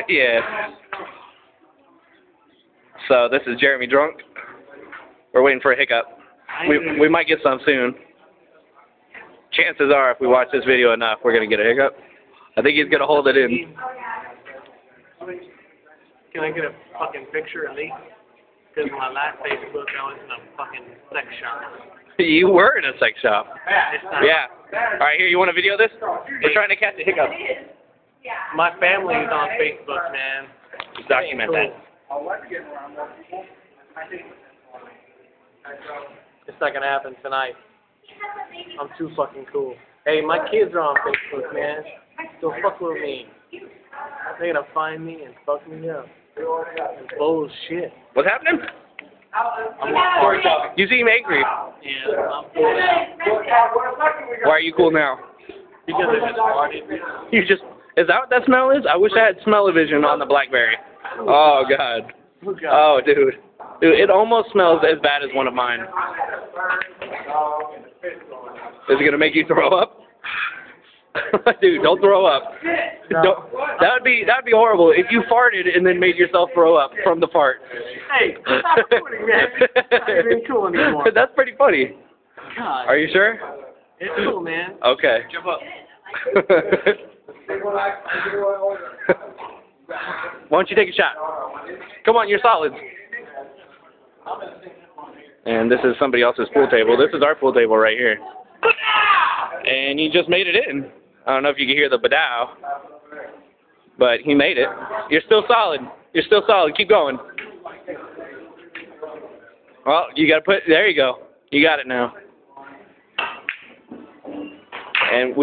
Yeah. So this is Jeremy drunk. We're waiting for a hiccup. We might get some soon. Chances are, if we watch this video enough, we're gonna get a hiccup. I think he's gonna hold it in. Can I get a fucking picture at least? Because my last Facebook, I was in a fucking sex shop. You were in a sex shop. Yeah. All right, here. You want to video this? We're trying to catch a hiccup. My family is on Facebook, man. Just document that. It's not gonna happen tonight. I'm too fucking cool. Hey, my kids are on Facebook, man. Don't fuck with me. They're gonna find me and fuck me up. Bullshit. What's happening? You seem angry. Yeah, I'm cool. Why are you cool now? Because I just farted. You just, is that what that smell is? I wish I had smell-o-vision on the BlackBerry. Oh, God. Oh, dude. Dude, it almost smells as bad as one of mine. Is it going to make you throw up? Dude, don't throw up. Don't, that would be horrible if you farted and then made yourself throw up from the fart. Hey, stop recording, man. It's not even cool anymore. That's pretty funny. God. Are you sure? It's cool, man. Okay. Jump up. Why don't you take a shot? Come on, you're solid. And this is somebody else's pool table. This is our pool table right here. And he just made it in. I don't know if you can hear the badow, but he made it. You're still solid. You're still solid. Keep going. Well, you got to put, there you go. You got it now. And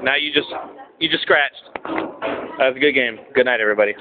now you just scratched. That was a good game. Good night, everybody.